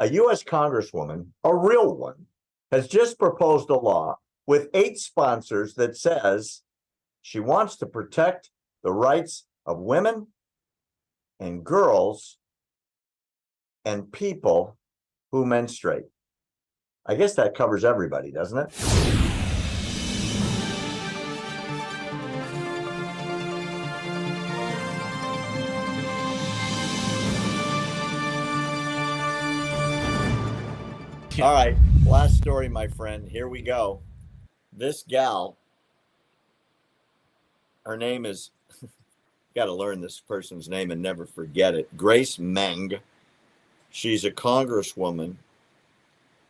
a U.S. Congresswoman, a real one, has just proposed a law with 8 sponsors that says she wants to protect the rights of women and girls and people who menstruate. I guess that covers everybody, doesn't it? All right, last story, my friend. Here we go. This gal, her name is, got to learn this person's name and never forget it. Grace Meng. She's a congresswoman.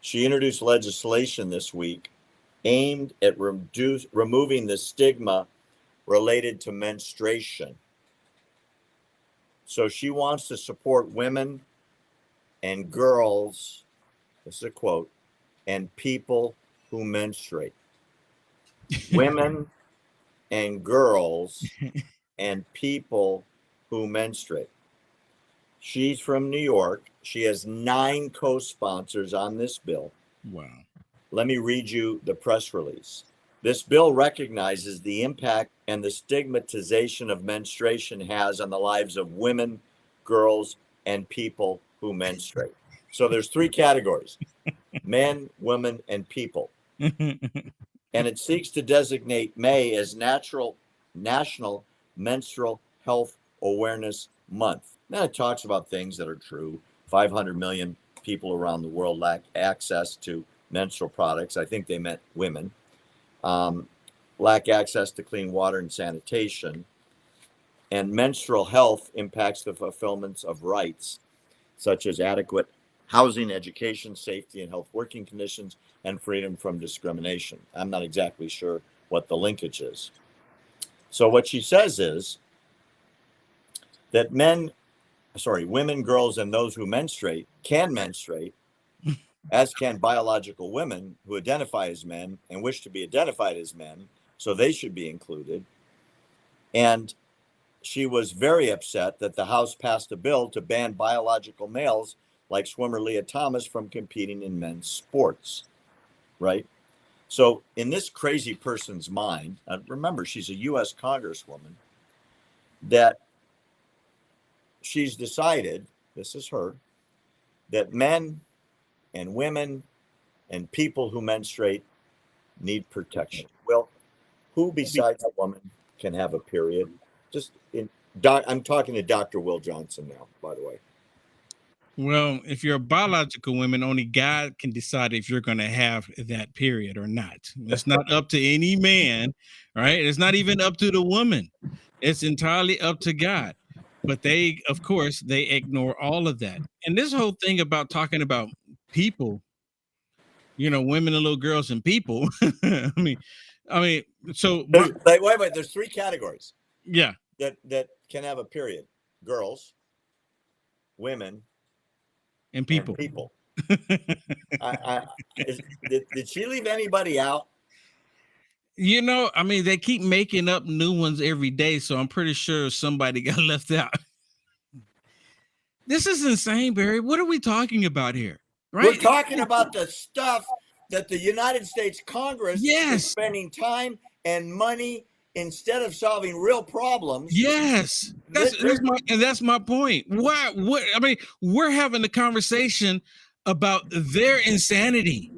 She introduced legislation this week aimed at removing the stigma related to menstruation. So she wants to support women and girls, this is a quote, and people who menstruate. Women and girls and people who menstruate. She's from New York. She has 9 co-sponsors on this bill. Wow. Let me read you the press release. This bill recognizes the impact and the stigmatization of menstruation has on the lives of women, girls, and people who menstruate. So there's 3 categories: men, women, and people. And it seeks to designate May as National Menstrual Health Awareness Month. Now it talks about things that are true. 500 million people around the world lack access to menstrual products. I think they meant women. Lack access to clean water and sanitation. And menstrual health impacts the fulfillment of rights, such as adequate housing, education, safety, and health working conditions, and freedom from discrimination. I'm not exactly sure what the linkage is. So what she says is that women, girls, and those who menstruate can menstruate, as can biological women who identify as men and wish to be identified as men, so they should be included. And she was very upset that the House passed a bill to ban biological males like swimmer Leah Thomas from competing in men's sports, right? So in this crazy person's mind, remember, she's a U.S. Congresswoman, that she's decided, this is her, that men and women and people who menstruate need protection. Well, who besides a woman can have a period? I'm talking to Dr. Will Johnson now, by the way. Well, if you're a biological woman, only God can decide if you're going to have that period or not. It's not up to any man, right? It's not even up to the woman. It's entirely up to God. But they, of course, they ignore all of that. And this whole thing about talking about people, women and little girls and people. I mean, so wait, there's 3 categories. Yeah. That can have a period: girls, women, and people. Did she leave anybody out? They keep making up new ones every day, so I'm pretty sure somebody got left out. This is insane, Barry. What are we talking about here? Right? We're talking about the stuff that the United States Congress is spending time and money instead of solving real problems. Yes, that's my point. Why? What? I mean, we're having a conversation about their insanity.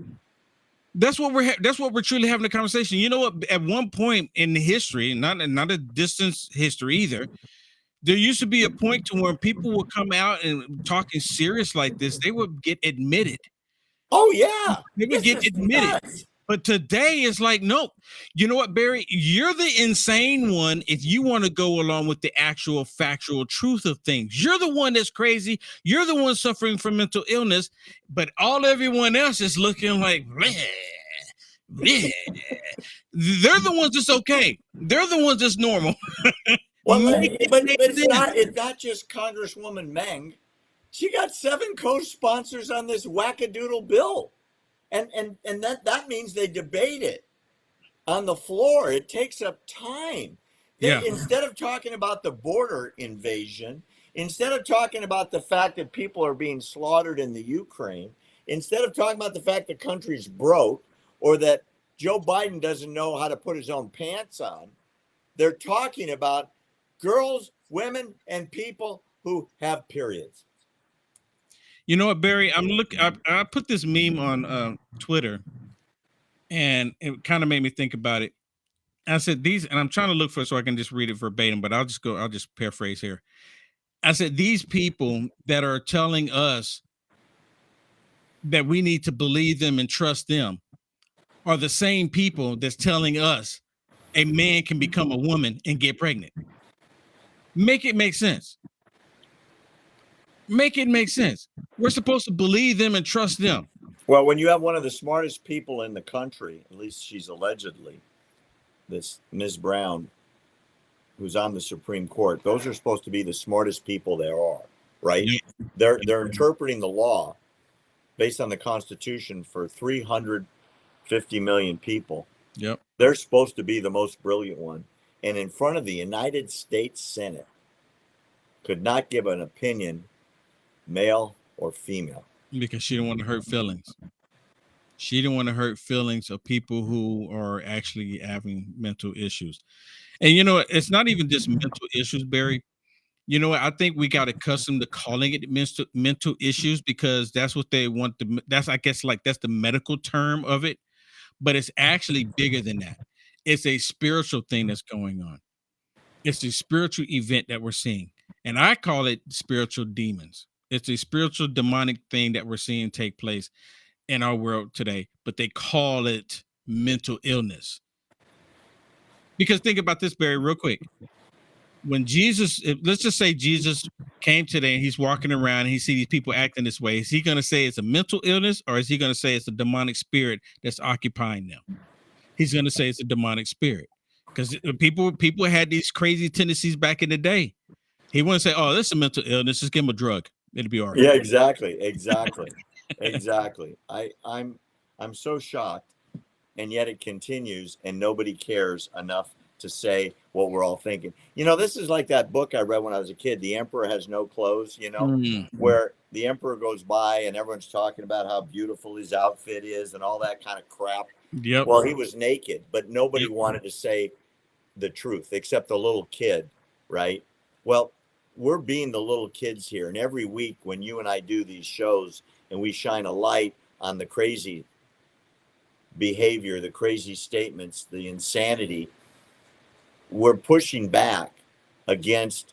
That's what we're truly having a conversation. You know what? At one point in history, not a distant history either, there used to be a point to where people would come out and talking serious like this, they would get admitted. Oh yeah, they would get admitted. Nuts. But today it's like, nope. You know what, Barry? You're the insane one if you want to go along with the actual factual truth of things. You're the one that's crazy. You're the one suffering from mental illness. But everyone else is looking like, bleh, bleh. They're the ones that's okay. They're the ones that's normal. Well, but it's not just Congresswoman Meng. She got 7 co-sponsors on this wackadoodle bill. And that means they debate it on the floor. It takes up time. Instead of talking about the border invasion, Instead of talking about the fact that people are being slaughtered in the Ukraine, instead of talking about the fact the country's broke or that Joe Biden doesn't know how to put his own pants on, they're talking about girls, women, and people who have periods. You know what, Barry? I put this meme on Twitter, and it kind of made me think about it. I said these, and I'm trying to look for it so I can just read it verbatim, but I'll just paraphrase here. I said these people that are telling us that we need to believe them and trust them are the same people that's telling us a man can become a woman and get pregnant. Make it make sense. Make it make sense. We're supposed to believe them and trust them. Well, when you have one of the smartest people in the country, at least she's allegedly, this Ms. Brown, who's on the Supreme Court, those are supposed to be the smartest people there are, right? Yep. They're interpreting the law based on the Constitution for 350 million people. Yep. They're supposed to be the most brilliant one. And in front of the United States Senate, could not give an opinion, male or female. Because she didn't want to hurt feelings. She didn't want to hurt feelings of people who are actually having mental issues. And you know, it's not even just mental issues, Barry. You know what? I think we got accustomed to calling it mental issues because that's what they want to. That's I guess like that's the medical term of it, but it's actually bigger than that. It's a spiritual thing that's going on. It's a spiritual event that we're seeing, and I call it spiritual demons. It's a spiritual demonic thing that we're seeing take place in our world today, but they call it mental illness. Because think about this, Barry, real quick. When let's just say Jesus came today and he's walking around and he sees these people acting this way, is he going to say it's a mental illness or is he going to say it's a demonic spirit that's occupying them? He's going to say it's a demonic spirit because people had these crazy tendencies back in the day. He wouldn't say, "Oh, this is a mental illness. Just give him a drug. It'll be all right." Yeah, exactly. Exactly. I'm so shocked, and yet it continues, and nobody cares enough to say what we're all thinking. You know, this is like that book I read when I was a kid, The Emperor Has No Clothes, where the emperor goes by and everyone's talking about how beautiful his outfit is and all that kind of crap. Yep. Well, he was naked, but nobody wanted to say the truth except the little kid, right? Well, we're being the little kids here. And every week when you and I do these shows and we shine a light on the crazy behavior, the crazy statements, the insanity, we're pushing back against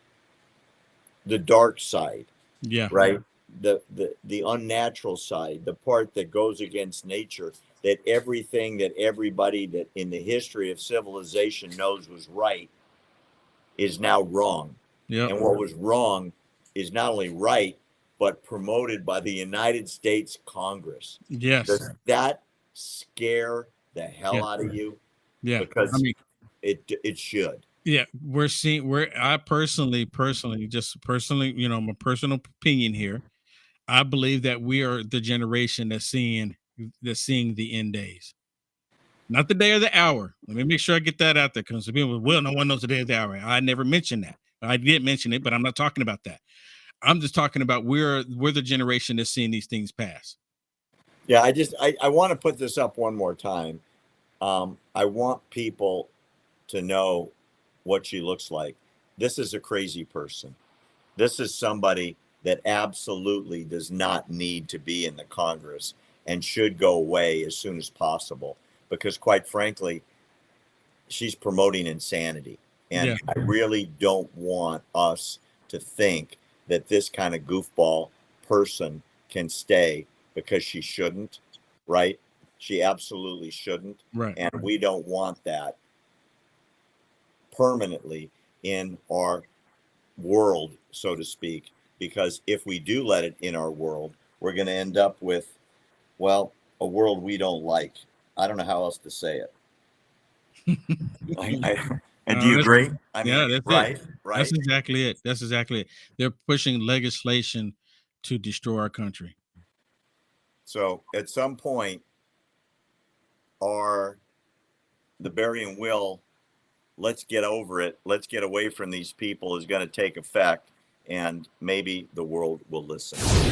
the dark side. Yeah. Right. The unnatural side, the part that goes against nature, that everything that everybody that in the history of civilization knows was right is now wrong. Yep. And what was wrong is not only right, but promoted by the United States Congress. Yes. Does that scare the hell out of you? Yeah. Because I mean, it should. yeah, I personally, you know, my personal opinion here, I believe that we are the generation that's seeing the end days. Not the day or the hour. Let me make sure I get that out there because people, well, no one knows the day or the hour. I never mentioned that. I did mention it, but I'm not talking about that. I'm just talking about we're the generation that's seeing these things pass. Yeah, I want to put this up one more time. I want people to know what she looks like. This is a crazy person. This is somebody that absolutely does not need to be in the Congress and should go away as soon as possible because, quite frankly, she's promoting insanity. And I really don't want us to think that this kind of goofball person can stay because she shouldn't, right? She absolutely shouldn't. Right. And we don't want that permanently in our world, so to speak, because if we do let it in our world, we're going to end up with, well, a world we don't like. I don't know how else to say it. And do you agree? I mean, that's right, it. right. That's exactly it. That's exactly it. They're pushing legislation to destroy our country. So at some point, the Barry and Will, let's get over it, let's get away from these people is going to take effect. and maybe the world will listen.